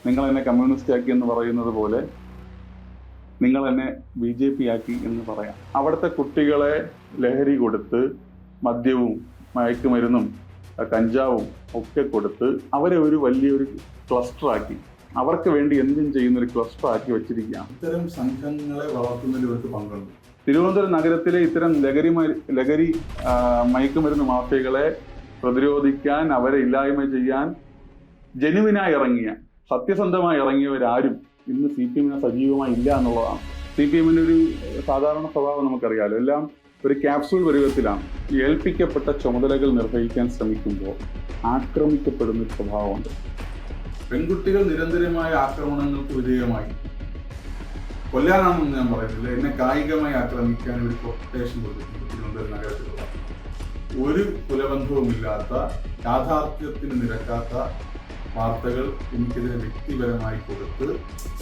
നിങ്ങൾ എന്നെ കമ്മ്യൂണിസ്റ്റ് ആക്കി എന്ന് പറയുന്നത് പോലെ നിങ്ങൾ എന്നെ BJP ആക്കി എന്ന് പറയാം. അവിടുത്തെ കുട്ടികളെ ലഹരി കൊടുത്ത് മദ്യവും മയക്കുമരുന്നും കഞ്ചാവും ഒക്കെ കൊടുത്ത് അവരെ ഒരു വലിയൊരു ക്ലസ്റ്റർ ആക്കി, അവർക്ക് വേണ്ടി എന്തും ചെയ്യുന്ന ഒരു ക്ലസ്റ്റർ ആക്കി വെച്ചിരിക്കുകയാണ്. ഇത്തരം സംഘങ്ങളെ വളർത്തുന്നതിൽ ഇവർക്ക് പങ്കുണ്ട്. തിരുവനന്തപുരം നഗരത്തിലെ ഇത്തരം ലഹരി മയക്കുമരുന്ന് മാഫിയകളെ പ്രതിരോധിക്കാൻ, അവരെ ഇല്ലായ്മ ചെയ്യാൻ ജനുവിനായി ഇറങ്ങിയ, സത്യസന്ധമായി ഇറങ്ങിയവരാരും ഇന്ന് CPM സജീവമായി ഇല്ല എന്നുള്ളതാണ്. CPM ഒരു സാധാരണ സ്വഭാവം നമുക്കറിയാലോ, എല്ലാം ഒരു ക്യാപ്സൂൾ പരുവത്തിലാണ്. ഏൽപ്പിക്കപ്പെട്ട ചുമതലകൾ നിർവഹിക്കാൻ ശ്രമിക്കുമ്പോൾ ആക്രമിക്കപ്പെടുന്ന ഒരു സ്വഭാവമുണ്ട്. പെൺകുട്ടികൾ നിരന്തരമായ ആക്രമണങ്ങൾക്ക് വിധേയമായി, കൊല്ലാനാണെന്ന് ഞാൻ പറയുന്നില്ല, എന്നെ കായികമായി ആക്രമിക്കാൻ ഒരു കൊട്ടേഷൻ കൊടുത്തിട്ടുണ്ട് തിരുവനന്തപുരം നഗരത്തിലുള്ള. ഒരു കുലബന്ധവുമില്ലാത്ത, യാഥാർത്ഥ്യത്തിന് നിരക്കാത്ത വാർത്തകൾ എനിക്കെതിരെ വ്യക്തിപരമായി കൊടുത്ത്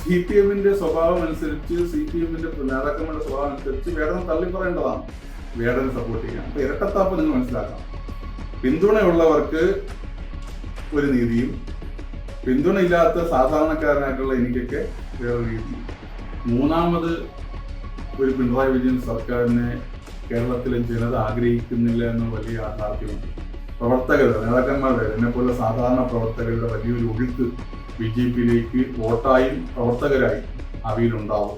CPM സ്വഭാവം അനുസരിച്ച്, CPM നേതാക്കന്മാരുടെ സ്വഭാവം അനുസരിച്ച് വേടനെ തള്ളി പറയേണ്ടതാണ്, വേടനെ സപ്പോർട്ട് ചെയ്യാൻ. അപ്പൊ ഇരട്ടത്താപ്പ് നിങ്ങൾ മനസ്സിലാക്കാം. പിന്തുണയുള്ളവർക്ക് ഒരു നീതിയും പിന്തുണയില്ലാത്ത സാധാരണക്കാരനായിട്ടുള്ള എനിക്കൊക്കെ വേറെ രീതിയും. മൂന്നാമത് ഒരു പിണറായി വിജയൻ സർക്കാരിനെ കേരളത്തിലെ ജനത ആഗ്രഹിക്കുന്നില്ല എന്ന വലിയ യാഥാർത്ഥ്യമുണ്ട്. പ്രവർത്തകരുടെ, നേതാക്കന്മാരുടെ, എന്നെപ്പോലെ സാധാരണ പ്രവർത്തകരുടെ വലിയൊരു ഒഴുക്ക് BJPയിലേക്ക് വോട്ടായും പ്രവർത്തകരായി ഭാവിയിലുണ്ടാവും.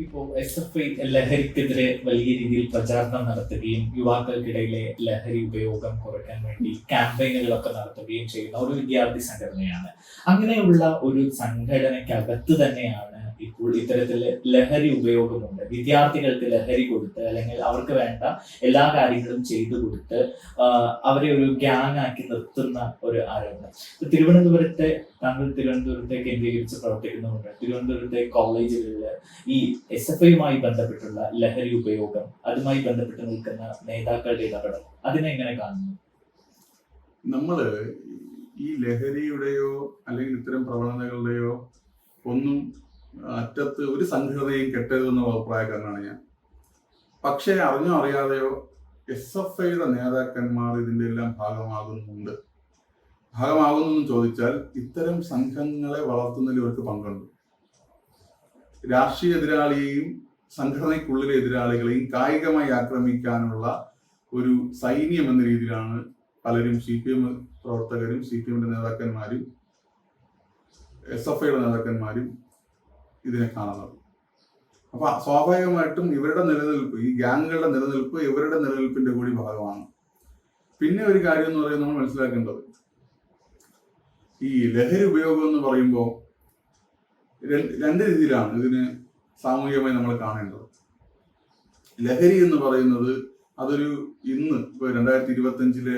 ഇപ്പോൾ SFI ലഹരിക്കെതിരെ വലിയ രീതിയിൽ പ്രചാരണം നടത്തുകയും യുവാക്കൾക്കിടയിലെ ലഹരി ഉപയോഗം കുറയ്ക്കാൻ വേണ്ടി ക്യാമ്പയിനുകളൊക്കെ നടത്തുകയും ചെയ്യുന്ന ഒരു വിദ്യാർത്ഥി സംഘടനയാണ്. അങ്ങനെയുള്ള ഒരു സംഘടനയ്ക്കകത്ത് തന്നെയാണ് ഇപ്പോൾ ഇത്തരത്തില് ലഹരി ഉപയോഗമുണ്ട്. വിദ്യാർത്ഥികൾക്ക് ലഹരി കൊടുത്ത്, അല്ലെങ്കിൽ അവർക്ക് വേണ്ട എല്ലാ കാര്യങ്ങളും ചെയ്തു കൊടുത്ത് അവരെ ഒരു ഗ്യാങ് ആക്കി നിർത്തുന്ന ഒരു ആരോപണം. താങ്കൾ തിരുവനന്തപുരത്തെ കേന്ദ്രീകരിച്ച് പ്രവർത്തിക്കുന്നുണ്ട്. തിരുവനന്തപുരത്തെ കോളേജുകളിൽ ഈ SFIയുമായി ബന്ധപ്പെട്ടുള്ള ലഹരി ഉപയോഗം, അതുമായി ബന്ധപ്പെട്ട് നിൽക്കുന്ന നേതാക്കളുടെ ഇടപെടൽ, അതിനെ എങ്ങനെ കാണുന്നു? നമ്മള് ഈ ലഹരിയുടെയോ അല്ലെങ്കിൽ ഇത്തരം പ്രവണതകളുടെയോ ഒന്നും അറ്റത്ത് ഒരു സംഘടനയും കെട്ടരുതെന്ന അഭിപ്രായക്കാരനാണ് ഞാൻ. പക്ഷേ അറിഞ്ഞോ അറിയാതെയോ SFIയുടെ നേതാക്കന്മാർ ഇതിൻ്റെ എല്ലാം ഭാഗമാകുന്നു എന്ന് ചോദിച്ചാൽ ഇത്തരം സംഘങ്ങളെ വളർത്തുന്നതിൽ ഇവർക്ക് പങ്കുണ്ട്. രാഷ്ട്രീയ എതിരാളിയെയും സംഘടനയ്ക്കുള്ളിലെ എതിരാളികളെയും കായികമായി ആക്രമിക്കാനുള്ള ഒരു സൈന്യം എന്ന രീതിയിലാണ് പലരും CPM പ്രവർത്തകരും CPMന്റെ നേതാക്കന്മാരും SFIയുടെ നേതാക്കന്മാരും ഇതിനെ കാണുന്നത്. അപ്പൊ സ്വാഭാവികമായിട്ടും ഇവരുടെ നിലനിൽപ്പ്, ഈ ഗ്യാങ്ങുകളുടെ നിലനിൽപ്പ് ഇവരുടെ നിലനിൽപ്പിന്റെ കൂടി ഭാഗമാണ്. പിന്നെ ഒരു കാര്യം എന്ന് പറയുന്നത് നമ്മൾ മനസ്സിലാക്കേണ്ടത്, ഈ ലഹരി ഉപയോഗം എന്ന് പറയുമ്പോൾ രണ്ട് രീതിയിലാണ് ഇതിന് സാമൂഹികമായി നമ്മൾ കാണേണ്ടത്. ലഹരി എന്ന് പറയുന്നത് അതൊരു ഇന്ന് ഇപ്പൊ 2025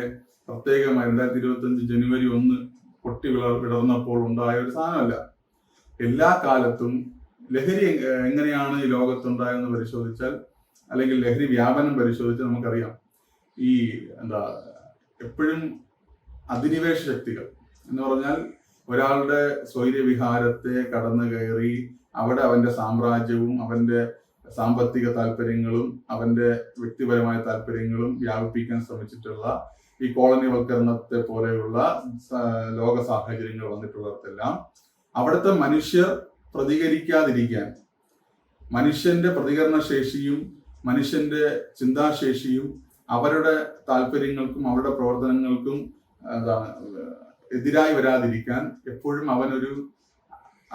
പ്രത്യേകമായി 2025 ജനുവരി 1 പൊട്ടി വിടർന്നപ്പോൾ ഉണ്ടായ ഒരു സാധനമല്ല. എല്ലാ കാലത്തും ലഹരി എങ്ങനെയാണ് ഈ ലോകത്തുണ്ടായെന്ന് പരിശോധിച്ചാൽ, അല്ലെങ്കിൽ ലഹരി വ്യാപനം പരിശോധിച്ചാൽ നമുക്കറിയാം. ഈ എപ്പോഴും അധിനിവേശ ശക്തികൾ എന്ന് പറഞ്ഞാൽ ഒരാളുടെ സ്വൈര്യവിഹാരത്തെ കടന്നു കയറി അവിടെ അവന്റെ സാമ്രാജ്യവും അവന്റെ സാമ്പത്തിക താല്പര്യങ്ങളും അവന്റെ വ്യക്തിപരമായ താല്പര്യങ്ങളും വ്യാപിപ്പിക്കാൻ ശ്രമിച്ചിട്ടുള്ള ഈ കോളനിവൽക്കരണത്തെ പോലെയുള്ള ലോക സാഹചര്യങ്ങൾ വന്നിട്ടുള്ളവർക്കെല്ലാം അവിടുത്തെ മനുഷ്യർ പ്രതികരിക്കാതിരിക്കാൻ, മനുഷ്യന്റെ പ്രതികരണശേഷിയും മനുഷ്യന്റെ ചിന്താശേഷിയും അവരുടെ താല്പര്യങ്ങൾക്കും അവരുടെ പ്രവർത്തനങ്ങൾക്കും എതിരായി വരാതിരിക്കാൻ എപ്പോഴും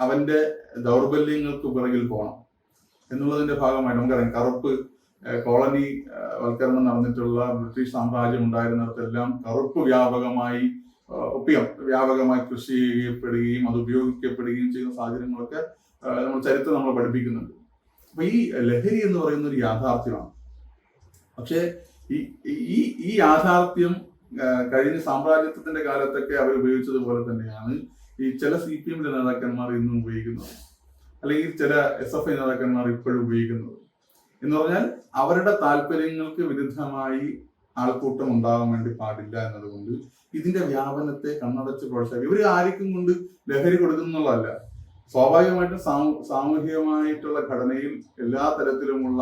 അവന്റെ ദൗർബല്യങ്ങൾക്ക് പിറകിൽ പോകണം എന്നുള്ളതിന്റെ ഭാഗമായിട്ട് നമുക്കറിയാം. കറുപ്പ് കോളനി വൽക്കരണം നടന്നിട്ടുള്ള ബ്രിട്ടീഷ് സാമ്രാജ്യം ഉണ്ടായിരുന്നിടത്തെല്ലാം കറുപ്പ് വ്യാപകമായി കൃഷി ചെയ്യപ്പെടുകയും അത് ഉപയോഗിക്കപ്പെടുകയും ചെയ്യുന്ന സാഹചര്യങ്ങളൊക്കെ ചരിത്രം നമ്മളെ പഠിപ്പിക്കുന്നുണ്ട്. അപ്പൊ ഈ ലഹരി എന്ന് പറയുന്ന ഒരു യാഥാർത്ഥ്യമാണ്. പക്ഷെ ഈ യാഥാർത്ഥ്യം കഴിഞ്ഞ സാമ്രാജ്യത്വത്തിന്റെ കാലത്തൊക്കെ അവർ ഉപയോഗിച്ചതുപോലെ തന്നെയാണ് ഈ ചില CPM നേതാക്കന്മാർ ഇന്നും ഉപയോഗിക്കുന്നത്, അല്ലെങ്കിൽ ചില SFI നേതാക്കന്മാർ ഇപ്പോഴും ഉപയോഗിക്കുന്നത്. എന്ന് പറഞ്ഞാൽ അവരുടെ താല്പര്യങ്ങൾക്ക് വിരുദ്ധമായി ആൾക്കൂട്ടം ഉണ്ടാകാൻ വേണ്ടി പാടില്ല എന്നതുകൊണ്ട് ഇതിന്റെ വ്യാപനത്തെ കണ്ണടച്ച് പ്രോത്സാഹിക്കും. ഇവർ ആർക്കും കൊണ്ട് ലഹരി കൊടുക്കുന്നുള്ളതല്ല. സ്വാഭാവികമായിട്ടും സാമൂഹികമായിട്ടുള്ള ഘടനയിൽ എല്ലാ തരത്തിലുമുള്ള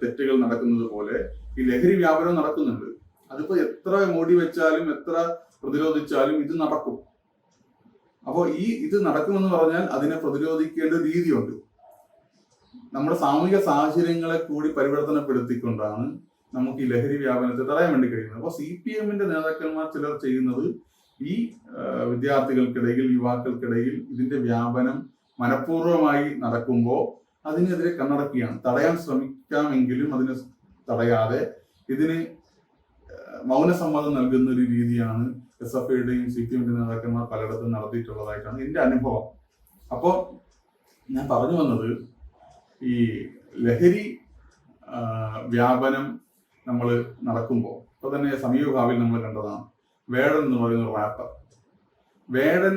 തെറ്റുകൾ നടക്കുന്നത് പോലെ ഈ ലഹരി വ്യാപനം നടക്കുന്നുണ്ട്. അതിപ്പോ എത്ര മൂടി വെച്ചാലും എത്ര പ്രതിരോധിച്ചാലും ഇത് നടക്കും. അപ്പോൾ ഇത് നടക്കുമെന്ന് പറഞ്ഞാൽ അതിനെ പ്രതിരോധിക്കേണ്ട ഒരു രീതിയുണ്ട്. നമ്മുടെ സാമൂഹിക സാഹചര്യങ്ങളെ കൂടി പരിവർത്തനപ്പെടുത്തിക്കൊണ്ടാണ് നമുക്ക് ഈ ലഹരി വ്യാപനത്തെ തടയാൻ വേണ്ടി കഴിയുന്നത്. അപ്പോൾ CPM നേതാക്കന്മാർ ചിലർ ചെയ്യുന്നത് ഈ വിദ്യാർത്ഥികൾക്കിടയിൽ, യുവാക്കൾക്കിടയിൽ ഇതിന്റെ വ്യാപനം മനഃപൂർവ്വമായി നടക്കുമ്പോൾ അതിനെതിരെ കണ്ണടക്കുകയാണ്. തടയാൻ ശ്രമിക്കാമെങ്കിലും അതിനെ തടയാതെ ഇതിന് മൗനസമ്മതം നൽകുന്ന ഒരു രീതിയാണ് SFIയുടെയും CPM നേതാക്കന്മാർ പലയിടത്തും നടത്തിയിട്ടുള്ളതായിട്ടാണ് എൻ്റെ അനുഭവം. അപ്പോൾ ഞാൻ പറഞ്ഞു വന്നത്, ഈ ലഹരി വ്യാപനം നമ്മൾ നടക്കുമ്പോൾ ഇപ്പോൾ തന്നെ സമീപഭാവിയിൽ നമ്മൾ കണ്ടതാണ് വേടൻ എന്ന് പറയുന്ന റാപ്പർ. വേടൻ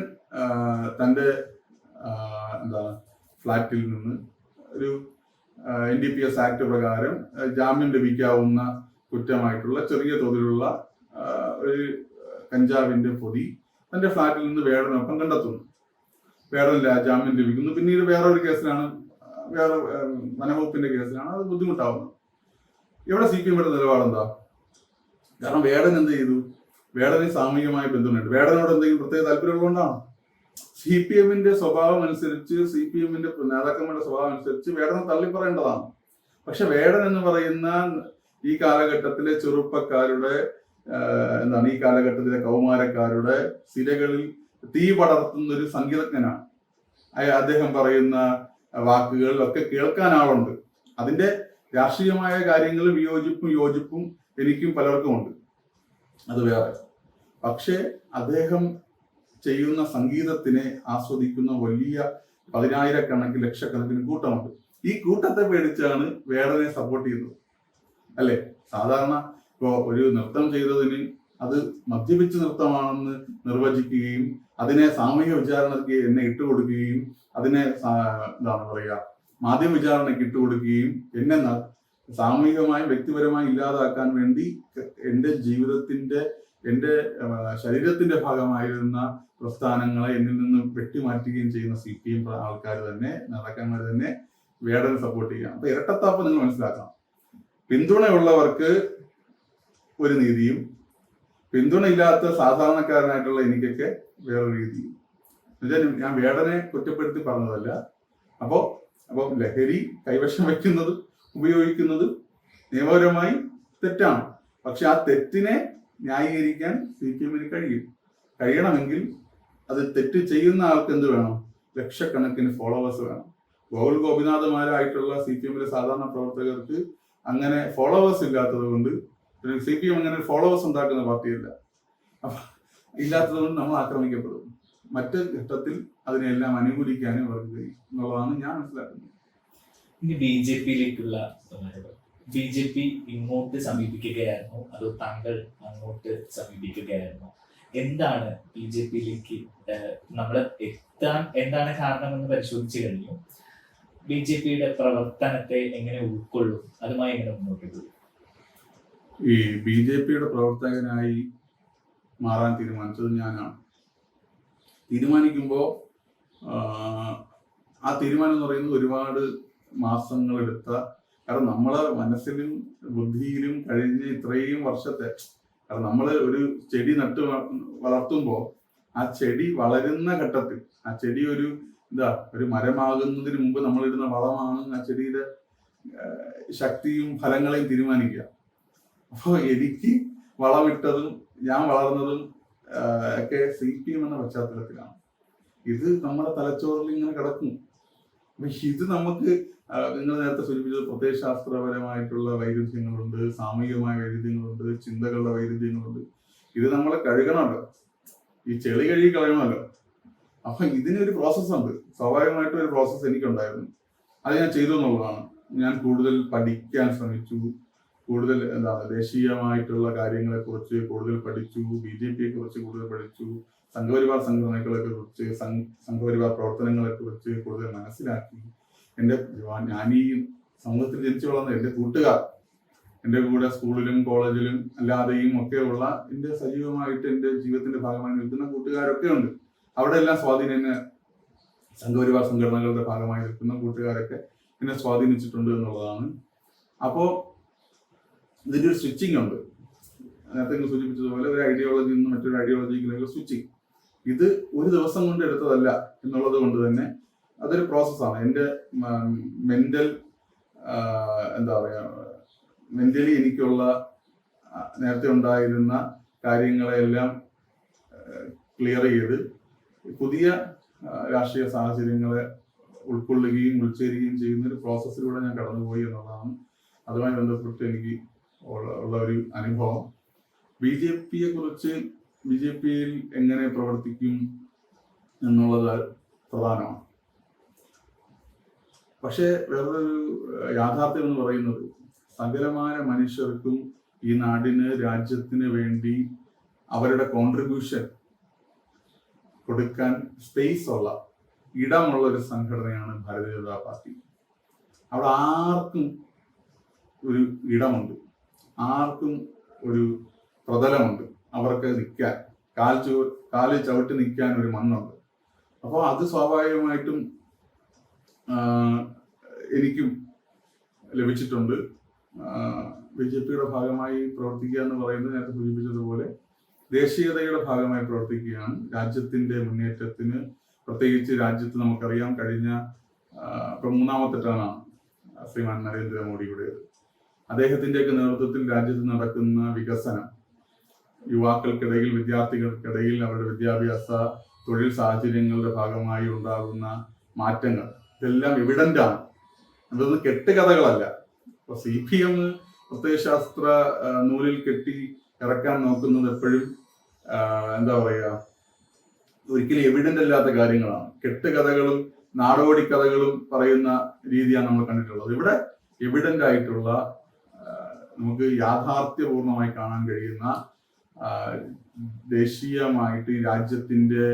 തൻ്റെ ഫ്ലാറ്റിൽ നിന്ന് ഒരു NDPS ആക്ട് പ്രകാരം ജാമ്യം ലഭിക്കാവുന്ന കുറ്റമായിട്ടുള്ള ചെറിയ തോതിലുള്ള ഒരു കഞ്ചാവിന്റെ പൊതി തന്റെ ഫ്ലാറ്റിൽ നിന്ന് വേടനൊപ്പം കണ്ടെത്തുന്നു. വേടൻ ജാമ്യം ലഭിക്കുന്നു. പിന്നീട് വേറൊരു കേസിലാണ്, വേറെ വനവകുപ്പിന്റെ കേസിലാണ് അത് ബുദ്ധിമുട്ടാവുന്നത്. ഇവിടെ CPMയുടെ നിലപാടെന്താ? കാരണം വേടൻ എന്ത് ചെയ്തു? വേടന് സാമൂഹികമായ ബന്ധമുണ്ട്. വേടനോട് എന്തെങ്കിലും പ്രത്യേക താല്പര്യമുള്ളതുകൊണ്ടാണ്. CPMന്റെ സ്വഭാവം അനുസരിച്ച്, CPMന്റെ നേതാക്കന്മാരുടെ സ്വഭാവം അനുസരിച്ച് വേടനെ തള്ളിപ്പറയേണ്ടതാണ്. പക്ഷെ വേടൻ എന്ന് പറയുന്ന ഈ കാലഘട്ടത്തിലെ ചെറുപ്പക്കാരുടെ ഈ കാലഘട്ടത്തിലെ കൗമാരക്കാരുടെ സിരകളിൽ തീ പടർത്തുന്ന ഒരു സംഗീതജ്ഞനാണ്. അദ്ദേഹം പറയുന്ന വാക്കുകളിലൊക്കെ കേൾക്കാൻ ആളുണ്ട്. അതിന്റെ രാഷ്ട്രീയമായ കാര്യങ്ങളിൽ യോജിപ്പും എനിക്കും പലർക്കും ഉണ്ട്, അത് വേറെ. പക്ഷേ അദ്ദേഹം ചെയ്യുന്ന സംഗീതത്തിനെ ആസ്വദിക്കുന്ന വലിയ 10,000 ലക്ഷക്കണക്കിന് കൂട്ടമുണ്ട്. ഈ കൂട്ടത്തെ പേടിച്ചാണ് വേടനെ സപ്പോർട്ട് ചെയ്യുന്നത്, അല്ലെ? സാധാരണ ഇപ്പോൾ ഒരു നൃത്തം ചെയ്തതിന് അത് മദ്യപിച്ച നൃത്തമാണെന്ന് നിർവചിക്കുകയും അതിനെ സാമൂഹിക വിചാരണയ്ക്ക് എന്നെ ഇട്ടുകൊടുക്കുകയും അതിനെ മാധ്യമ വിചാരണയ്ക്ക് ഇട്ടുകൊടുക്കുകയും എന്നെ സാമൂഹികമായും വ്യക്തിപരമായി ഇല്ലാതാക്കാൻ വേണ്ടി എൻ്റെ ജീവിതത്തിന്റെ, എൻ്റെ ശരീരത്തിന്റെ ഭാഗമായിരുന്ന പ്രസ്ഥാനങ്ങളെ എന്നിൽ നിന്ന് വെട്ടിമാറ്റുകയും ചെയ്യുന്ന CPM ആൾക്കാർ തന്നെ, നേതാക്കന്മാർ തന്നെ വേടനെ സപ്പോർട്ട് ചെയ്യുകയാണ്. അപ്പൊ ഇരട്ടത്താപ്പ് നിങ്ങൾ മനസ്സിലാക്കണം. പിന്തുണയുള്ളവർക്ക് ഒരു നീതിയും പിന്തുണയില്ലാത്ത സാധാരണക്കാരനായിട്ടുള്ള എനിക്കൊക്കെ വേറൊരു രീതിയും. ഞാൻ വേടനെ കുറ്റപ്പെടുത്തി പറഞ്ഞതല്ല. അപ്പോൾ ലഹരി കൈവശം വയ്ക്കുന്നത്, ഉപയോഗിക്കുന്നത് നിയമപരമായി തെറ്റാണ്. പക്ഷെ ആ തെറ്റിനെ ന്യായീകരിക്കാൻ CPMന് കഴിയണമെങ്കിൽ അത് തെറ്റ് ചെയ്യുന്ന ആൾക്ക് എന്ത് വേണം? ലക്ഷക്കണക്കിന് ഫോളോവേഴ്സ് വേണം. ഗോകുൽഗോപിനാഥന്മാരായിട്ടുള്ള CPMലെ സാധാരണ പ്രവർത്തകർക്ക് അങ്ങനെ ഫോളോവേഴ്സ് ഇല്ലാത്തത് കൊണ്ട്, CPM അങ്ങനെ ഫോളോവേഴ്സ് ഉണ്ടാക്കുന്ന പാർട്ടിയല്ല, അപ്പൊ ഇല്ലാത്തത് കൊണ്ട് നമ്മൾ ആക്രമിക്കപ്പെടും. മറ്റ് ഘട്ടത്തിൽ അതിനെല്ലാം അനുകൂലിക്കാനും അവർക്ക് കഴിയും എന്നുള്ളതാണ് ഞാൻ മനസ്സിലാക്കുന്നത്. ഇനി BJPയിലേക്കുള്ള BJP ഇങ്ങോട്ട് സമീപിക്കുകയായിരുന്നു, അതോ താങ്കൾ അങ്ങോട്ട് സമീപിക്കുകയായിരുന്നു? എന്താണ് BJPയിലേക്ക് നമ്മൾ എത്താൻ എന്താണ് കാരണമെന്ന് പരിശോധിച്ചു കഴിഞ്ഞു. BJPയുടെ പ്രവർത്തനത്തെ എങ്ങനെ ഉൾക്കൊള്ളും, അതുമായി എങ്ങനെ മുന്നോട്ട് പോകും? ഈ BJPയുടെ പ്രവർത്തകനായി മാറാൻ തീരുമാനിച്ചത് ഞാനാണ്. തീരുമാനിക്കുമ്പോൾ ആ തീരുമാനം എന്ന് പറയുന്നത് ഒരുപാട് മാസങ്ങളെടുത്ത, കാരണം നമ്മളെ മനസ്സിലും ബുദ്ധിയിലും കഴിഞ്ഞ ഇത്രയും വർഷത്തെ, കാരണം നമ്മൾ ഒരു ചെടി നട്ട് വളർത്തുമ്പോൾ ആ ചെടി വളരുന്ന ഘട്ടത്തിൽ ആ ചെടി ഒരു മരമാകുന്നതിന് മുമ്പ് നമ്മളിടുന്ന വളമാണ് ആ ചെടിയുടെ ശക്തിയും ഫലങ്ങളെയും തീരുമാനിക്കുക. അപ്പോൾ എനിക്ക് വളമിട്ടതും ഞാൻ വളർന്നതും ഒക്കെ CPM എന്ന പശ്ചാത്തലത്തിലാണ്. ഇത് നമ്മുടെ തലച്ചോറിൽ ഇങ്ങനെ കിടക്കും. അപ്പൊ ഇത് നമുക്ക്, നിങ്ങൾ നേരത്തെ സൂചിപ്പിച്ചത് പ്രത്യയശാസ്ത്രപരമായിട്ടുള്ള വൈരുദ്ധ്യങ്ങളുണ്ട്, സാമൂഹികമായ വൈരുദ്ധ്യങ്ങളുണ്ട്, ചിന്തകളുടെ വൈരുദ്ധ്യങ്ങളുണ്ട്. ഇത് നമ്മളെ കഴുകണമല്ലോ, ഈ ചെളി കഴുകി കളയണമല്ലോ. അപ്പൊ ഇതിനൊരു പ്രോസസ്സുണ്ട്. സ്വാഭാവികമായിട്ടും ഒരു പ്രോസസ്സ് എനിക്കുണ്ടായിരുന്നു. അത് ഞാൻ ചെയ്തു എന്നുള്ളതാണ്. ഞാൻ കൂടുതൽ പഠിക്കാൻ ശ്രമിച്ചു, കൂടുതൽ ദേശീയമായിട്ടുള്ള കാര്യങ്ങളെ കുറിച്ച് കൂടുതൽ പഠിച്ചു, BJPയെ കുറിച്ച് കൂടുതൽ പഠിച്ചു, സംഘപരിവാർ സംഘടനകളെ കുറിച്ച്, സംഘപരിവാർ പ്രവർത്തനങ്ങളെ കുറിച്ച് കൂടുതൽ മനസ്സിലാക്കി. ഞാൻ ഈ സമൂഹത്തിൽ ജനിച്ചു വളർന്ന എൻ്റെ കൂട്ടുകാർ, എൻ്റെ കൂടെ സ്കൂളിലും കോളേജിലും അല്ലാതെയും ഒക്കെയുള്ള എൻ്റെ സജീവമായിട്ട് എൻ്റെ ജീവിതത്തിന്റെ ഭാഗമായി നിൽക്കുന്ന കൂട്ടുകാരൊക്കെ ഉണ്ട്. അവിടെ എല്ലാം സ്വാധീനം, സംഘപരിവാർ സംഘടനകളുടെ ഭാഗമായി നിൽക്കുന്ന കൂട്ടുകാരൊക്കെ എന്നെ സ്വാധീനിച്ചിട്ടുണ്ട് എന്നുള്ളതാണ്. അപ്പോൾ ഇതിൻ്റെ ഒരു സ്വിച്ചിങ് ഉണ്ട്. നേരത്തെ സൂചിപ്പിച്ചതുപോലെ ഒരു ഐഡിയോളജിയിൽ നിന്ന് മറ്റൊരു ഐഡിയോളജിയിലേക്ക് സ്വിച്ചിങ്. ഇത് ഒരു ദിവസം കൊണ്ട് എടുത്തതല്ല എന്നുള്ളത് കൊണ്ട് തന്നെ അതൊരു പ്രോസസ്സാണ്. എൻ്റെ മെന്റൽ എന്താ പറയുക, മെന്റലി എനിക്കുള്ള നേരത്തെ ഉണ്ടായിരുന്ന കാര്യങ്ങളെല്ലാം ക്ലിയർ ചെയ്ത് പുതിയ രാഷ്ട്രീയ സാഹചര്യങ്ങളെ ഉൾക്കൊള്ളുകയും ഉൾച്ചേരുകയും ചെയ്യുന്ന ഒരു പ്രോസസ്സിലൂടെ ഞാൻ കടന്നുപോയി എന്നുള്ളതാണ് അതുമായി ബന്ധപ്പെട്ട് എനിക്ക് ഉള്ള ഒരു അനുഭവം. BJPയെ കുറിച്ച്, BJPയിൽ എങ്ങനെ പ്രവർത്തിക്കും എന്നുള്ളത് പ്രധാനമാണ്. പക്ഷേ വേറൊരു യാഥാർത്ഥ്യം എന്ന് പറയുന്നത് സകലമായ മനുഷ്യർക്കും ഈ നാടിന്, രാജ്യത്തിന് വേണ്ടി അവരുടെ കോൺട്രിബ്യൂഷൻ കൊടുക്കാൻ സ്പേസ് ഉള്ള, ഇടമുള്ള ഒരു സംഘടനയാണ് ഭാരതീയ ജനതാ പാർട്ടി. അവിടെ ആർക്കും ഒരു ഇടമുണ്ട്, ആർക്കും ഒരു പ്രതലമുണ്ട്, അവർക്ക് നിൽക്കാൻ, കാലിൽ ചവിട്ടി നിൽക്കാൻ ഒരു മണ്ണുണ്ട്. അപ്പോൾ അത് സ്വാഭാവികമായിട്ടും എനിക്കും ലഭിച്ചിട്ടുണ്ട്. BJPയുടെ ഭാഗമായി പ്രവർത്തിക്കുക എന്ന് പറയുന്നത് നേരത്തെ സൂചിപ്പിച്ചതുപോലെ ദേശീയതയുടെ ഭാഗമായി പ്രവർത്തിക്കുകയാണ്. രാജ്യത്തിന്റെ മുന്നേറ്റത്തിന്, പ്രത്യേകിച്ച് രാജ്യത്ത് നമുക്കറിയാം കഴിഞ്ഞ ഇപ്പൊ 3ാമത്തെ ടേണാണ് ശ്രീമാൻ നരേന്ദ്രമോദിയുടേത്. അദ്ദേഹത്തിന്റെയൊക്കെ നേതൃത്വത്തിൽ രാജ്യത്ത് നടക്കുന്ന വികസനം, യുവാക്കൾക്കിടയിൽ, വിദ്യാർത്ഥികൾക്കിടയിൽ അവരുടെ വിദ്യാഭ്യാസ, തൊഴിൽ സാഹചര്യങ്ങളുടെ ഭാഗമായി ഉണ്ടാകുന്ന മാറ്റങ്ങൾ, ഇതെല്ലാം എവിഡന്റ് ആണ്. അതൊന്നും കെട്ടുകഥകളല്ല. ഇപ്പൊ CPM പ്രത്യയശാസ്ത്ര നൂലിൽ കെട്ടി ഇറക്കാൻ നോക്കുന്നത് എപ്പോഴും എന്താ പറയുക, ഒരിക്കലും എവിഡന്റ് അല്ലാത്ത കാര്യങ്ങളാണ്. കെട്ടുകഥകളും നാടോടി കഥകളും പറയുന്ന രീതിയാണ് നമ്മൾ കണ്ടിട്ടുള്ളത്. ഇവിടെ എവിഡന്റ് ആയിട്ടുള്ള, നമുക്ക് യാഥാർത്ഥ്യപൂർണമായി കാണാൻ കഴിയുന്ന, ദേശീയമായിട്ട് ഈ രാജ്യത്തിന്റെ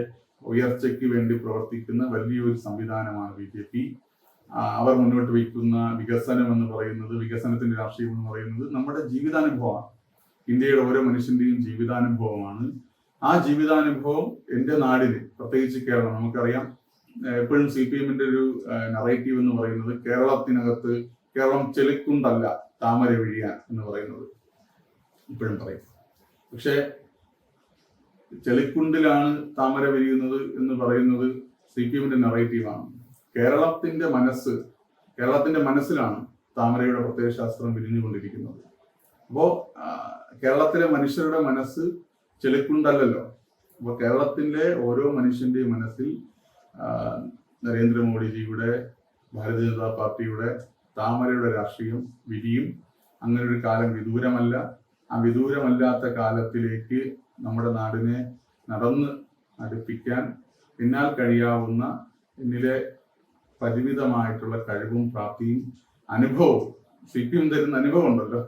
ഉയർച്ചയ്ക്ക് വേണ്ടി പ്രവർത്തിക്കുന്ന വലിയൊരു സംവിധാനമാണ് BJP. അവർ മുന്നോട്ട് വയ്ക്കുന്ന വികസനം എന്ന് പറയുന്നത്, വികസനത്തിന്റെ രാഷ്ട്രീയം എന്ന് പറയുന്നത് നമ്മുടെ ജീവിതാനുഭവമാണ്. ഇന്ത്യയുടെ ഓരോ മനുഷ്യന്റെയും ജീവിതാനുഭവമാണ്. ആ ജീവിതാനുഭവം എൻ്റെ നാടിന്, പ്രത്യേകിച്ച് കേരളം, നമുക്കറിയാം എപ്പോഴും CPMന്റെ ഒരു നറേറ്റീവ് എന്ന് പറയുന്നത് കേരളത്തിനകത്ത് കേരളം ചെളിക്കുണ്ടല്ല താമര വിഴിയാൻ എന്ന് പറയുന്നത് ഇപ്പോഴും പറയും. പക്ഷെ ചെളിക്കുണ്ടിലാണ് താമര വിരിയുന്നത് എന്ന് പറയുന്നത് CPMന്റെ നറേറ്റീവാണ്. കേരളത്തിന്റെ മനസ്സിലാണ് താമരയുടെ പ്രത്യയശാസ്ത്രം വിരിഞ്ഞുകൊണ്ടിരിക്കുന്നത്. അപ്പോ കേരളത്തിലെ മനുഷ്യരുടെ മനസ്സ് ചെളിക്കുണ്ടല്ലോ. അപ്പോൾ കേരളത്തിലെ ഓരോ മനുഷ്യന്റെയും മനസ്സിൽ നരേന്ദ്രമോദിജിയുടെ, ഭാരതീയ ജനതാ പാർട്ടിയുടെ താമരയുടെ രാഷ്ട്രീയം വിരിയും. അങ്ങനെ ഒരു കാലം വിദൂരമല്ല. ആ വിദൂരമല്ലാത്ത കാലത്തിലേക്ക് നമ്മുടെ നാടിനെ നടന്ന് അടുപ്പിക്കാൻ എന്നാൽ കഴിയാവുന്ന, എന്നിലെ പരിമിതമായിട്ടുള്ള കഴിവും പ്രാപ്തിയും അനുഭവവും, CPM തരുന്ന അനുഭവം ഉണ്ടല്ലോ,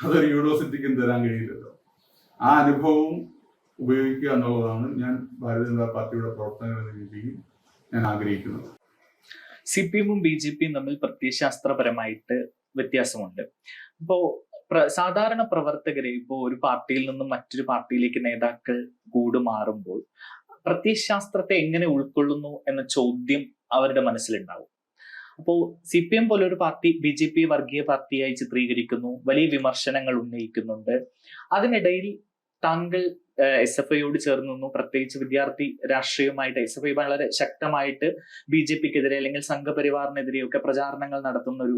അതൊരു യൂണിവേഴ്സിറ്റിക്കും തരാൻ കഴിയില്ലല്ലോ. ആ അനുഭവവും ഉപയോഗിക്കുക എന്നുള്ളതാണ് ഞാൻ ഭാരതീയ ജനതാ പാർട്ടിയുടെ പ്രവർത്തകർ എന്ന രീതിയിൽ ഞാൻ ആഗ്രഹിക്കുന്നത്. CPMും BJPയും തമ്മിൽ പ്രത്യയശാസ്ത്രപരമായിട്ട് വ്യത്യാസമുണ്ട്. ഇപ്പോ സാധാരണ പ്രവർത്തകരെ ഇപ്പോ ഒരു പാർട്ടിയിൽ നിന്നും മറ്റൊരു പാർട്ടിയിലേക്ക് നേതാക്കൾ കൂടുമാറുമ്പോൾ പ്രത്യയശാസ്ത്രത്തെ എങ്ങനെ ഉൾക്കൊള്ളുന്നു എന്ന ചോദ്യം അവരുടെ മനസ്സിലുണ്ടാവും. അപ്പോൾ CPM പോലൊരു പാർട്ടി BJP വർഗീയ പാർട്ടിയായി ചിത്രീകരിക്കുന്നു, വലിയ വിമർശനങ്ങൾ ഉന്നയിക്കുന്നുണ്ട്. അതിനിടയിൽ താങ്കൾ SFIയോട് ചേർന്ന് നിന്നു, പ്രത്യേകിച്ച് വിദ്യാർത്ഥി രാഷ്ട്രീയമായിട്ട് SFI വളരെ ശക്തമായിട്ട് BJPക്കെതിരെ അല്ലെങ്കിൽ സംഘപരിവാറിനെതിരെയൊക്കെ പ്രചാരണങ്ങൾ നടത്തുന്ന ഒരു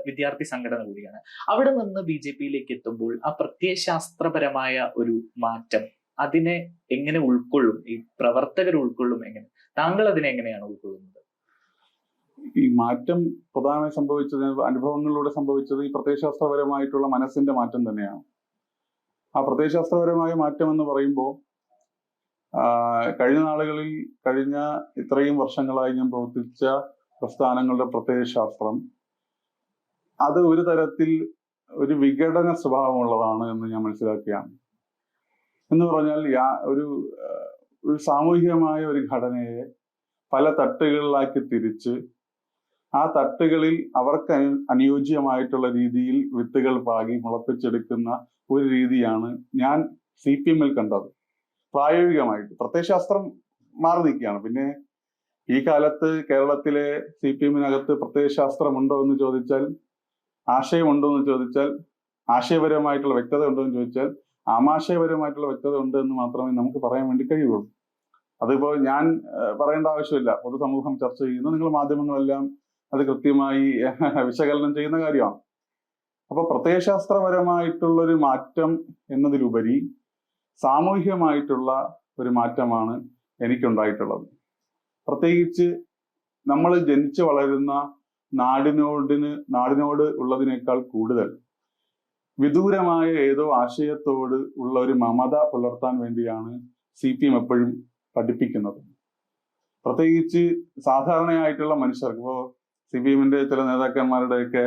വിദ്യാർത്ഥി സംഘടന കൂടിയാണ്. അവിടെ നിന്ന് BJPയിലേക്ക് എത്തുമ്പോൾ ആ പ്രത്യയശാസ്ത്രപരമായ ഒരു മാറ്റം, അതിനെ എങ്ങനെ ഉൾക്കൊള്ളും, ഈ പ്രവർത്തകർ ഉൾക്കൊള്ളും എങ്ങനെ? താങ്കൾ അതിനെ എങ്ങനെയാണ് ഉൾക്കൊള്ളുന്നത്? ഈ മാറ്റം പ്രധാനമായി സംഭവിച്ചത്, അനുഭവങ്ങളിലൂടെ സംഭവിച്ചത് ഈ പ്രത്യയശാസ്ത്രപരമായിട്ടുള്ള മനസ്സിന്റെ മാറ്റം തന്നെയാണ്. ആ പ്രത്യയശാസ്ത്രപരമായ മാറ്റം എന്ന് പറയുമ്പോൾ കഴിഞ്ഞ നാളുകളിൽ, കഴിഞ്ഞ ഇത്രയും വർഷങ്ങളായി ഞാൻ പ്രവർത്തിച്ച പ്രസ്ഥാനങ്ങളുടെ പ്രത്യയശാസ്ത്രം അത് ഒരു തരത്തിൽ ഒരു വിഘടന സ്വഭാവമുള്ളതാണ് എന്ന് ഞാൻ മനസ്സിലാക്കുകയാണ്. എന്ന് പറഞ്ഞാൽ ഒരു സാമൂഹികമായ ഒരു ഘടനയെ പല തട്ടുകളിലാക്കി തിരിച്ച് ആ തട്ടുകളിൽ അവർക്ക് അനുയോജ്യമായിട്ടുള്ള രീതിയിൽ വിത്തുകൾ പാകി മുളപ്പിച്ചെടുക്കുന്ന ഒരു രീതിയാണ് ഞാൻ CPMൽ കണ്ടത്. പ്രായോഗികമായിട്ട് പ്രത്യയശാസ്ത്രം മാറി നിൽക്കുകയാണ്. പിന്നെ ഈ കാലത്ത് കേരളത്തിലെ CPMനകത്ത് പ്രത്യയശാസ്ത്രമുണ്ടോ എന്ന് ചോദിച്ചാൽ, ആശയമുണ്ടോ എന്ന് ചോദിച്ചാൽ, ആശയപരമായിട്ടുള്ള വ്യക്തത ഉണ്ടോ എന്ന് ചോദിച്ചാൽ, ആമാശയപരമായിട്ടുള്ള വ്യക്തത ഉണ്ട് എന്ന് മാത്രമേ നമുക്ക് പറയാൻ വേണ്ടി കഴിയുള്ളൂ. അതിപ്പോ ഞാൻ പറയേണ്ട ആവശ്യമില്ല. പൊതുസമൂഹം ചർച്ച ചെയ്യുന്നു, നിങ്ങൾ മാധ്യമങ്ങളെല്ലാം അത് കൃത്യമായി വിശകലനം ചെയ്യുന്ന കാര്യമാണ്. അപ്പൊ പ്രത്യയശാസ്ത്രപരമായിട്ടുള്ള ഒരു മാറ്റം എന്നതിലുപരി സാമൂഹികമായിട്ടുള്ള ഒരു മാറ്റമാണ് എനിക്കുണ്ടായിട്ടുള്ളത്. പ്രത്യേകിച്ച് നമ്മൾ ജനിച്ചു വളരുന്ന നാടിനോട് ഉള്ളതിനേക്കാൾ കൂടുതൽ വിദൂരമായ ഏതോ ആശയത്തോട് ഉള്ള ഒരു മമത പുലർത്താൻ വേണ്ടിയാണ് CPM എപ്പോഴും പഠിപ്പിക്കുന്നത്. പ്രത്യേകിച്ച് സാധാരണയായിട്ടുള്ള മനുഷ്യർക്ക്, ഇപ്പോൾ CPM-ന്റെ ചില നേതാക്കന്മാരുടെയൊക്കെ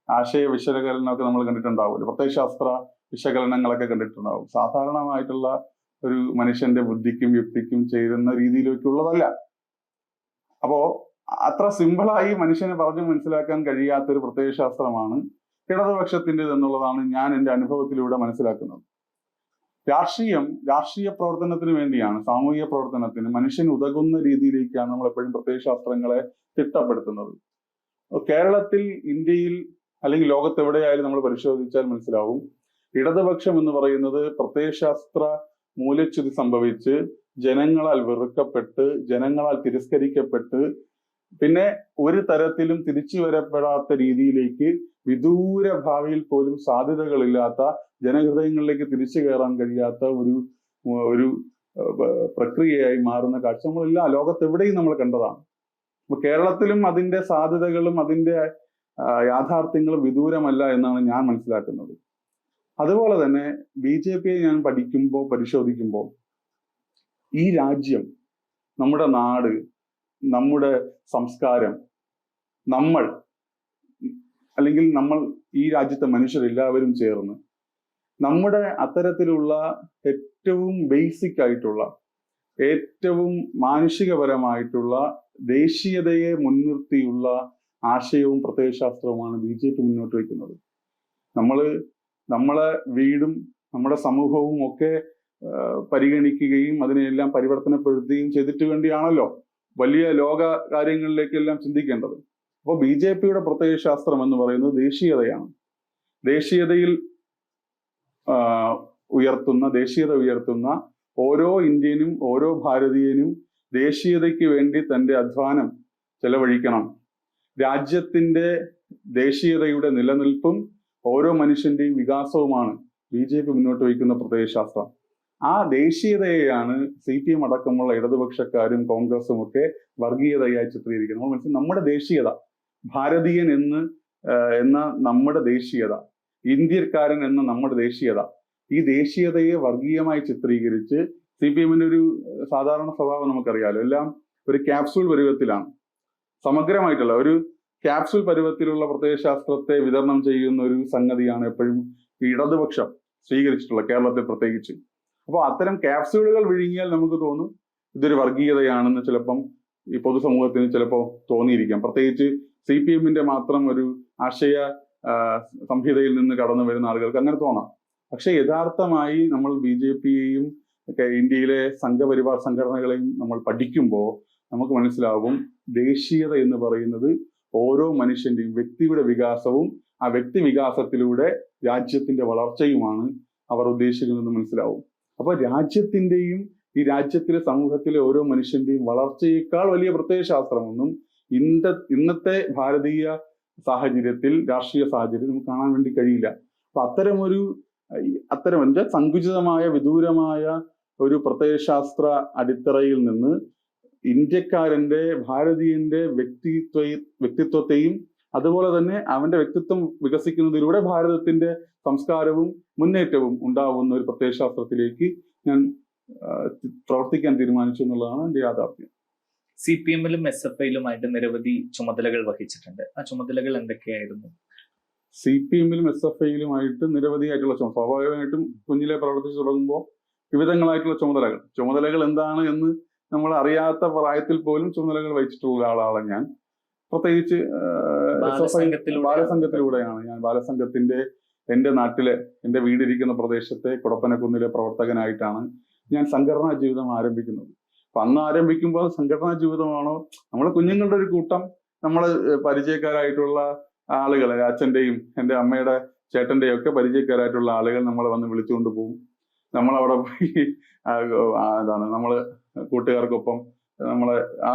ആശയ വിശകലനമൊക്കെ നമ്മൾ കണ്ടിട്ടുണ്ടാവുമല്ലോ, പ്രത്യയശാസ്ത്ര വിശകലനങ്ങളൊക്കെ കണ്ടിട്ടുണ്ടാവും. സാധാരണമായിട്ടുള്ള ഒരു മനുഷ്യന്റെ ബുദ്ധിക്കും യുക്തിക്കും ചേരുന്ന രീതിയിലേക്കുള്ളതല്ല. അപ്പോ അത്ര സിമ്പിളായി മനുഷ്യനെ പറഞ്ഞു മനസ്സിലാക്കാൻ കഴിയാത്തൊരു പ്രത്യയശാസ്ത്രമാണ് ഇടതുപക്ഷത്തിൻ്റെത് എന്നുള്ളതാണ് ഞാൻ എൻ്റെ അനുഭവത്തിലൂടെ മനസ്സിലാക്കുന്നത്. രാഷ്ട്രീയ പ്രവർത്തനത്തിന് വേണ്ടിയാണ്, സാമൂഹിക പ്രവർത്തനത്തിന് മനുഷ്യന് ഉതകുന്ന രീതിയിലേക്കാണ് നമ്മൾ എപ്പോഴും പ്രത്യയശാസ്ത്രങ്ങളെ തിട്ടപ്പെടുത്തുന്നത്. കേരളത്തിൽ, ഇന്ത്യയിൽ അല്ലെങ്കിൽ ലോകത്തെവിടെയായാലും നമ്മൾ പരിശോധിച്ചാൽ മനസ്സിലാവും, ഇടതുപക്ഷം എന്ന് പറയുന്നത് പ്രത്യയശാസ്ത്ര മൂല്യച്യുതി സംഭവിച്ച് ജനങ്ങളാൽ വെറുക്കപ്പെട്ട്, ജനങ്ങളാൽ തിരസ്കരിക്കപ്പെട്ട്, പിന്നെ ഒരു തരത്തിലും തിരിച്ചു വരപ്പെടാത്ത രീതിയിലേക്ക് വിദൂര ഭാവിയിൽ പോലും സാധ്യതകളില്ലാത്ത, ജനഹൃദയങ്ങളിലേക്ക് തിരിച്ചു കയറാൻ കഴിയാത്ത ഒരു പ്രക്രിയയായി മാറുന്ന കാഴ്ച നമ്മളെല്ലാം ലോകത്തെവിടെയും നമ്മൾ കണ്ടതാണ്. അപ്പൊ കേരളത്തിലും അതിന്റെ സാധ്യതകളും അതിന്റെ യാഥാർത്ഥ്യങ്ങളും വിദൂരമല്ല എന്നാണ് ഞാൻ മനസ്സിലാക്കുന്നത്. അതുപോലെ തന്നെ BJPയെ ഞാൻ പരിശോധിക്കുമ്പോൾ ഈ രാജ്യം, നമ്മുടെ നാട്, നമ്മുടെ സംസ്കാരം, നമ്മൾ ഈ രാജ്യത്തെ മനുഷ്യരെല്ലാവരും ചേർന്ന് നമ്മുടെ അത്തരത്തിലുള്ള ഏറ്റവും ബേസിക് ആയിട്ടുള്ള, ഏറ്റവും മാനുഷികപരമായിട്ടുള്ള ദേശീയതയെ മുൻനിർത്തിയുള്ള ആശയവും പ്രത്യയശാസ്ത്രവുമാണ് BJP മുന്നോട്ട് വയ്ക്കുന്നത്. നമ്മളെ വീടും നമ്മുടെ സമൂഹവും ഒക്കെ പരിഗണിക്കുകയും അതിനെല്ലാം പരിവർത്തനപ്പെടുത്തുകയും ചെയ്തിട്ട് വേണ്ടിയാണല്ലോ വലിയ ലോക കാര്യങ്ങളിലേക്കെല്ലാം ചിന്തിക്കേണ്ടത്. അപ്പോൾ BJPയുടെ പ്രത്യയശാസ്ത്രം എന്ന് പറയുന്നത് ദേശീയതയാണ്. ദേശീയത ഉയർത്തുന്ന ഓരോ ഇന്ത്യനും ഓരോ ഭാരതീയനും ദേശീയതയ്ക്ക് വേണ്ടി തൻ്റെ അധ്വാനം ചെലവഴിക്കണം. രാജ്യത്തിന്റെ ദേശീയതയുടെ നിലനിൽപ്പും ഓരോ മനുഷ്യന്റെയും വികാസവുമാണ് BJP മുന്നോട്ട് വയ്ക്കുന്ന പ്രത്യയശാസ്ത്രം. ആ ദേശീയതയെയാണ് CPM അടക്കമുള്ള ഇടതുപക്ഷക്കാരും കോൺഗ്രസും ഒക്കെ വർഗീയതയായി ചിത്രീകരിക്കുന്നത്. നമ്മുടെ ദേശീയത, ഭാരതീയൻ എന്ന നമ്മുടെ ദേശീയത, ഇന്ത്യക്കാരൻ എന്ന നമ്മുടെ ദേശീയത, ഈ ദേശീയതയെ വർഗീയമായി ചിത്രീകരിച്ച് CPM-ന്റെ ഒരു സാധാരണ സ്വഭാവം നമുക്കറിയാലോ, എല്ലാം ഒരു ക്യാപ്സൂൾ പരുവത്തിലാണ്, സമഗ്രമായിട്ടുള്ള ഒരു ക്യാപ്സൂൾ പരുവത്തിലുള്ള പ്രത്യയശാസ്ത്രത്തെ വിതരണം ചെയ്യുന്ന ഒരു സംഗതിയാണ് എപ്പോഴും ഈ ഇടതുപക്ഷം സ്വീകരിച്ചിട്ടുള്ള, കേരളത്തിൽ പ്രത്യേകിച്ച്. അപ്പോൾ അത്തരം ക്യാപ്സ്യൂളുകൾ വിഴുങ്ങിയാൽ നമുക്ക് തോന്നും ഇതൊരു വർഗീയതയാണെന്ന് ചിലപ്പം ഈ പൊതുസമൂഹത്തിന് ചിലപ്പോൾ തോന്നിയിരിക്കാം. പ്രത്യേകിച്ച് CPM-ന്റെ മാത്രം ഒരു ആശയ സംഹിതയിൽ നിന്ന് കടന്നു വരുന്ന ആളുകൾക്ക് അങ്ങനെ തോന്നാം. പക്ഷെ യഥാർത്ഥമായി നമ്മൾ BJPയെയും ഇന്ത്യയിലെ സംഘപരിവാർ സംഘടനകളെയും നമ്മൾ പഠിക്കുമ്പോൾ നമുക്ക് മനസ്സിലാകും, ദേശീയത എന്ന് പറയുന്നത് ഓരോ മനുഷ്യന്റെയും വ്യക്തിയുടെ വികാസവും ആ വ്യക്തി വികാസത്തിലൂടെ രാജ്യത്തിന്റെ വളർച്ചയുമാണ് അവർ ഉദ്ദേശിക്കുന്നതെന്ന് മനസ്സിലാവും. അപ്പൊ രാജ്യത്തിന്റെയും ഈ രാജ്യത്തിലെ സമൂഹത്തിലെ ഓരോ മനുഷ്യന്റെയും വളർച്ചയേക്കാൾ വലിയ പ്രത്യയശാസ്ത്രമൊന്നും ഇന്നത്തെ ഭാരതീയ സാഹചര്യത്തിൽ, രാഷ്ട്രീയ സാഹചര്യത്തിൽ നമുക്ക് കാണാൻ വേണ്ടി കഴിയില്ല. അപ്പൊ അത്തരം സങ്കുചിതമായ വിദൂരമായ ഒരു പ്രത്യയശാസ്ത്ര അടിത്തറയിൽ നിന്ന് ഇന്ത്യക്കാരന്റെ, ഭാരതീയന്റെ വ്യക്തിത്വത്തെയും അതുപോലെ തന്നെ അവന്റെ വ്യക്തിത്വം വികസിക്കുന്നതിലൂടെ ഭാരതത്തിന്റെ സംസ്കാരവും മുന്നേറ്റവും ഉണ്ടാവുന്ന ഒരു പ്രത്യയശാസ്ത്രത്തിലേക്ക് ഞാൻ പ്രവർത്തിക്കാൻ തീരുമാനിച്ചു എന്നുള്ളതാണ് എൻ്റെ യാഥാർത്ഥ്യം. CPM-ലും SFI-ലുമായിട്ട് നിരവധി ചുമതലകൾ വഹിച്ചിട്ടുണ്ട്. ആ ചുമതലകൾ എന്തൊക്കെയായിരുന്നു? CPM-ലും SFI-ലുമായിട്ട് നിരവധിയായിട്ടുള്ള സ്വാഭാവികമായിട്ടും കുഞ്ഞിലെ പ്രവർത്തിച്ചു തുടങ്ങുമ്പോൾ വിവിധങ്ങളായിട്ടുള്ള ചുമതലകൾ എന്താണ് എന്ന് നമ്മൾ അറിയാത്ത പ്രായത്തിൽ പോലും ചുമതലകൾ വഹിച്ചിട്ടുള്ള ആളാണ് ഞാൻ. പ്രത്യേകിച്ച് ബാലസംഘത്തിലൂടെയാണ് ഞാൻ ബാലസംഘത്തിന്റെ എൻ്റെ നാട്ടിലെ, എൻ്റെ വീടിരിക്കുന്ന പ്രദേശത്തെ കുടപ്പനക്കുന്നിലെ പ്രവർത്തകനായിട്ടാണ് ഞാൻ സംഘടനാ ജീവിതം ആരംഭിക്കുന്നത്. അപ്പൊ അന്ന് ആരംഭിക്കുമ്പോൾ സംഘടനാ ജീവിതമാണോ, നമ്മളെ കുഞ്ഞുങ്ങളുടെ ഒരു കൂട്ടം, നമ്മൾ പരിചയക്കാരായിട്ടുള്ള ആളുകൾ, അച്ഛൻ്റെയും എൻ്റെ അമ്മയുടെ ചേട്ടൻ്റെയും ഒക്കെ പരിചയക്കാരായിട്ടുള്ള ആളുകൾ നമ്മളെ വന്ന് വിളിച്ചുകൊണ്ട് പോകും. നമ്മളവിടെ പോയി നമ്മൾ കൂട്ടുകാർക്കൊപ്പം നമ്മളെ ആ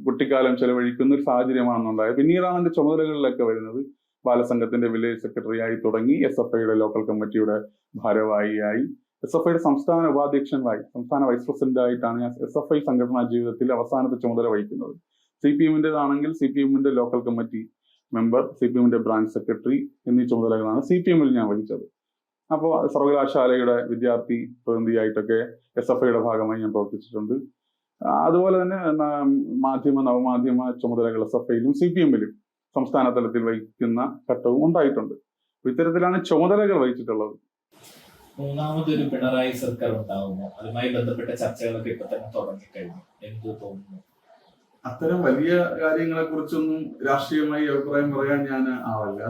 കുട്ടിക്കാലം ചെലവഴിക്കുന്ന ഒരു സാഹചര്യമാണെന്നുണ്ടായത്. പിന്നീടാണ് എന്റെ ചുമതലകളിലൊക്കെ വരുന്നത്. ബാലസംഘത്തിന്റെ വില്ലേജ് സെക്രട്ടറി ആയി തുടങ്ങി, SFIയുടെ ലോക്കൽ കമ്മിറ്റിയുടെ ഭാരവാഹിയായി, SFIയുടെ സംസ്ഥാന ഉപാധ്യക്ഷനായി, സംസ്ഥാന വൈസ് പ്രസിഡന്റ് ആയിട്ടാണ് ഞാൻ SFI സംഘടനാ ജീവിതത്തിൽ അവസാനത്തെ ചുമതല വഹിക്കുന്നത്. CPMന്റേതാണെങ്കിൽ CPMന്റെ ലോക്കൽ കമ്മിറ്റി മെമ്പർ, CPMന്റെ ബ്രാഞ്ച് സെക്രട്ടറി എന്നീ ചുമതലകളാണ് CPMൽ ഞാൻ വഹിച്ചത്. അപ്പോൾ സർവകലാശാലയുടെ വിദ്യാർത്ഥി പ്രതിനിധിയായിട്ടൊക്കെ SFIയുടെ ഭാഗമായി ഞാൻ പ്രവർത്തിച്ചിട്ടുണ്ട്. അതുപോലെ തന്നെ നവമാധ്യമ ചുമതലകൾ SFIയിലും CPMലും സംസ്ഥാന തലത്തിൽ വഹിക്കുന്ന ഘട്ടവും ഉണ്ടായിട്ടുണ്ട്. ഇത്തരത്തിലാണ് ചുമതലകൾ വഹിച്ചിട്ടുള്ളത്. മൂന്നാമതൊരു പിണറായി സർക്കാർ ഉണ്ടാകുമോ? അതുമായി ബന്ധപ്പെട്ട ചർച്ചകളൊക്കെ ഇപ്പൊ തന്നെ തുടങ്ങിക്കഴിഞ്ഞു. എന്ത് തോന്നുന്നു? അത്തരം വലിയ കാര്യങ്ങളെ കുറിച്ചൊന്നും രാഷ്ട്രീയമായി അഭിപ്രായം പറയാൻ ഞാൻ ആളല്ല.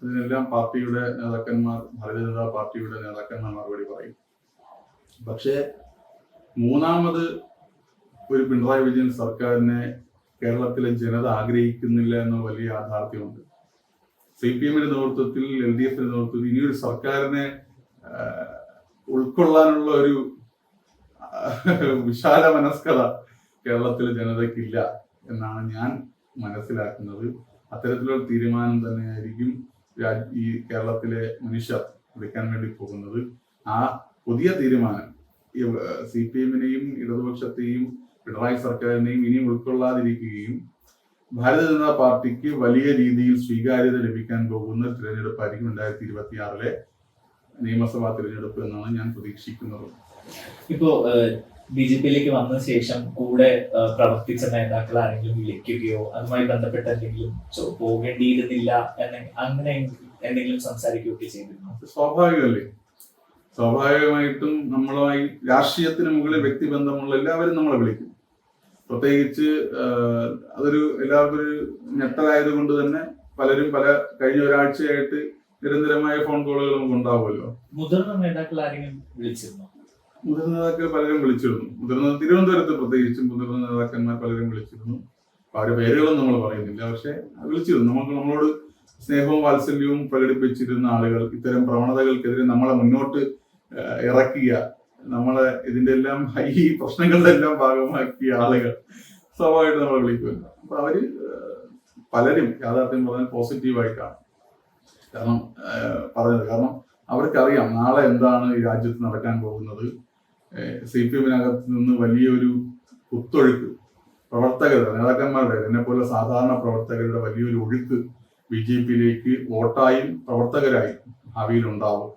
ഇതിനെല്ലാം പാർട്ടിയുടെ നേതാക്കന്മാർ, ഭാരതീയ ജനതാ പാർട്ടിയുടെ നേതാക്കന്മാർ മറുപടി പറയും. പക്ഷേ മൂന്നാമത് ഒരു പിണറായി വിജയൻ സർക്കാരിനെ കേരളത്തിലെ ജനത ആഗ്രഹിക്കുന്നില്ല എന്ന വലിയ യാഥാർത്ഥ്യമുണ്ട്. CPMന്റെ നേതൃത്വത്തിൽ, LDFന്റെ നേതൃത്വത്തിൽ ഇനിയൊരു സർക്കാരിനെ ഉൾക്കൊള്ളാനുള്ള ഒരു വിശാല മനസ്കത കേരളത്തിലെ ജനതയ്ക്കില്ല എന്നാണ് ഞാൻ മനസ്സിലാക്കുന്നത്. അത്തരത്തിലുള്ള തീരുമാനം തന്നെയായിരിക്കും ഈ കേരളത്തിലെ മനുഷ്യർ എടുക്കാൻ വേണ്ടി പോകുന്നത്. ആ പുതിയ തീരുമാനം CPMനെയും ഇടതുപക്ഷത്തെയും പിണറായി സർക്കാരിനെയും ഇനിയും ഉൾക്കൊള്ളാതിരിക്കുകയും ഭാരതീയ ജനതാ പാർട്ടിക്ക് വലിയ രീതിയിൽ സ്വീകാര്യത ലഭിക്കാൻ പോകുന്ന തിരഞ്ഞെടുപ്പായിരിക്കും 2026 നിയമസഭാ തിരഞ്ഞെടുപ്പ് എന്നാണ് ഞാൻ പ്രതീക്ഷിക്കുന്നത്. ഇപ്പോ BJPയിലേക്ക് വന്ന ശേഷം കൂടെ പ്രവർത്തിച്ച നേതാക്കൾ ആരെങ്കിലും വിളിക്കുകയോ അതുമായി ബന്ധപ്പെട്ട എന്തെങ്കിലും പോകേണ്ടിയിരുന്നില്ല അങ്ങനെ എന്തെങ്കിലും സംസാരിക്കുകയൊക്കെ ചെയ്തിരുന്നു? സ്വാഭാവികമല്ലേ. സ്വാഭാവികമായിട്ടും നമ്മളുമായി രാഷ്ട്രീയത്തിന് മുകളിൽ വ്യക്തിബന്ധമുള്ള എല്ലാവരും നമ്മളെ വിളിക്കും. പ്രത്യേകിച്ച് അതൊരു എല്ലാവർക്കും ഒരു ഞെട്ടലായത് കൊണ്ട് തന്നെ പലരും കഴിഞ്ഞ ഒരാഴ്ചയായിട്ട് നിരന്തരമായ ഫോൺ കോളുകൾ നമുക്ക് ഉണ്ടാവുമല്ലോ. മുതിർന്ന നേതാക്കൾ ആരെങ്കിലും വിളിച്ചിരുന്നു? മുതിർന്ന നേതാക്കൾ പലരും വിളിച്ചിരുന്നു. തിരുവനന്തപുരത്ത് പ്രത്യേകിച്ചും മുതിർന്ന നേതാക്കന്മാർ പലരും വിളിച്ചിരുന്നു. അവരുടെ പേരുകളും നമ്മൾ പറയുന്നില്ല, പക്ഷെ വിളിച്ചിരുന്നു. നമ്മളോട് സ്നേഹവും വാത്സല്യവും പ്രകടിപ്പിച്ചിരുന്ന ആളുകൾ, ഇത്തരം പ്രവണതകൾക്കെതിരെ നമ്മളെ മുന്നോട്ട് ഇറക്കിയ, നമ്മളെ ഇതിന്റെ എല്ലാം ഈ പ്രശ്നങ്ങളുടെ എല്ലാം ഭാഗമാക്കിയ ആളുകൾ സ്വാഭാവികമായിട്ട് നമ്മളെ വിളിക്കുമല്ലോ. അപ്പൊ അവര് പലരും യാഥാർത്ഥ്യം പറഞ്ഞാൽ പോസിറ്റീവായിട്ടാണ് കാരണം അവർക്കറിയാം നാളെ എന്താണ് ഈ രാജ്യത്ത് നടക്കാൻ പോകുന്നത്. CPMനകത്ത് നിന്ന് വലിയൊരു കുത്തൊഴുക്ക് പ്രവർത്തകരുടെ, നേതാക്കന്മാരുടെ, എന്നെപ്പോലെ സാധാരണ പ്രവർത്തകരുടെ വലിയൊരു ഒഴുക്ക് BJPയിലേക്ക് വോട്ടായും പ്രവർത്തകരായും ഭാവിയിൽ ഉണ്ടാവും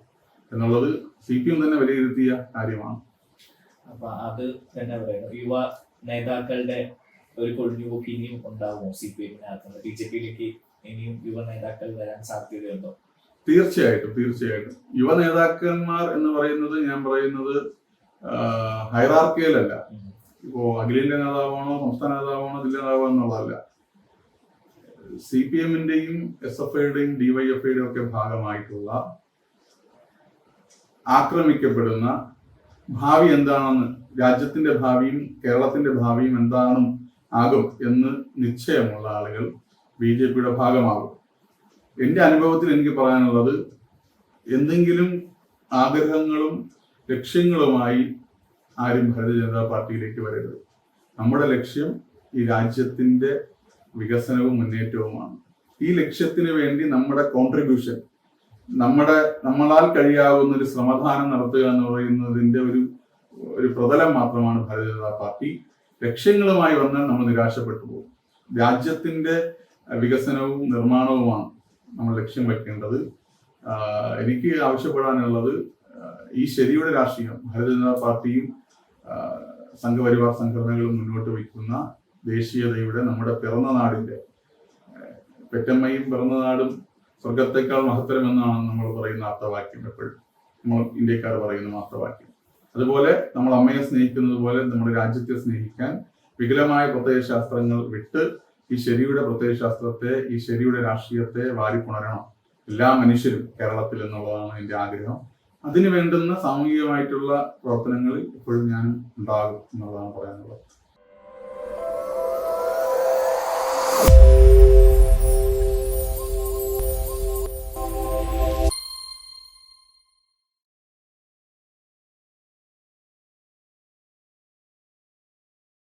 എന്നുള്ളത് CPM തന്നെ വിലയിരുത്തിയ കാര്യമാണ്. അപ്പൊ അത് തന്നെ പറയുന്നത് യുവ നേതാക്കളുടെ ഒരു കൊഴിഞ്ഞുപോക്ക് ഇനിയും ഉണ്ടാവുമോ? CPMനകത്ത് BJPയിലേക്ക് ഇനിയും യുവ നേതാക്കൾ വരാൻ സാധ്യതയുണ്ടോ? തീർച്ചയായിട്ടും. യുവ നേതാക്കന്മാർ എന്ന് പറയുന്നത്, ഞാൻ പറയുന്നത് ഹൈറാർക്കിയലല്ല. ഇപ്പോ അഖിലേന്ത്യാ നേതാവാണോ, സംസ്ഥാന നേതാവാണോ, ജില്ലാ നേതാവാണോ എന്നുള്ളതല്ല. CPMന്റെയും SFIയുടെയും DYFIയുടെയും ഒക്കെ ഭാഗമായിട്ടുള്ള ആക്രമിക്കപ്പെടുന്ന ഭാവി എന്താണെന്ന്, രാജ്യത്തിന്റെ ഭാവിയും കേരളത്തിന്റെ ഭാവിയും എന്താണെന്നും ആകും എന്ന് നിശ്ചയമുള്ള ആളുകൾ BJPയുടെ ഭാഗമാകും. എന്റെ അനുഭവത്തിൽ എനിക്ക് പറയാനുള്ളത്, എന്തെങ്കിലും ആഗ്രഹങ്ങളും ലക്ഷ്യങ്ങളുമായി ആരും ഭാരതീയ ജനതാ പാർട്ടിയിലേക്ക് വരരുത്. നമ്മുടെ ലക്ഷ്യം ഈ രാജ്യത്തിന്റെ വികസനവും മുന്നേറ്റവുമാണ്. ഈ ലക്ഷ്യത്തിന് വേണ്ടി നമ്മുടെ കോൺട്രിബ്യൂഷൻ, നമ്മളാൽ കഴിയാവുന്ന ഒരു ശ്രമദാനം നടത്തുക എന്ന് പറയുന്നതിന്റെ ഒരു പ്രതലം മാത്രമാണ് ഭാരതീയ ജനതാ പാർട്ടി. ലക്ഷ്യങ്ങളുമായി വന്നാൽ നമ്മൾ നിരാശപ്പെട്ടു പോകും. രാജ്യത്തിന്റെ വികസനവും നിർമ്മാണവുമാണ് നമ്മൾ ലക്ഷ്യം വെക്കേണ്ടത്. എനിക്ക് ആവശ്യപ്പെടാനുള്ളത്, ഈ ശരിയുടെ രാഷ്ട്രീയം ഭാരതീയ ജനതാ പാർട്ടിയും സംഘപരിവാർ സംഘടനകളും മുന്നോട്ട് വയ്ക്കുന്ന ദേശീയതയുടെ, നമ്മുടെ പിറന്ന നാടിന്റെ, പെറ്റമ്മയും പിറന്ന നാടും സ്വർഗത്തെക്കാൾ മഹത്തരം എന്നാണ് നമ്മൾ പറയുന്ന ആപ്തവാക്യം. എപ്പോഴും നമ്മൾ ഇന്ത്യക്കാർ പറയുന്ന ആപ്തവാക്യം. അതുപോലെ നമ്മൾ അമ്മയെ സ്നേഹിക്കുന്നത് പോലെ നമ്മുടെ രാജ്യത്തെ സ്നേഹിക്കാൻ വികലമായ പ്രത്യയശാസ്ത്രങ്ങൾ വിട്ട് ഈ ശരിയുടെ പ്രത്യയശാസ്ത്രത്തെ, ഈ ശരിയുടെ രാഷ്ട്രീയത്തെ വാരിപ്പുണരണം എല്ലാ മനുഷ്യരും കേരളത്തിൽ എന്നുള്ളതാണ് എൻ്റെ ആഗ്രഹം. അതിന് വേണ്ടുന്ന സാമൂഹികമായിട്ടുള്ള പ്രവർത്തനങ്ങളിൽ എപ്പോഴും ഞാനും ഉണ്ടാകും എന്നുള്ളതാണ് പറയാനുള്ളത്.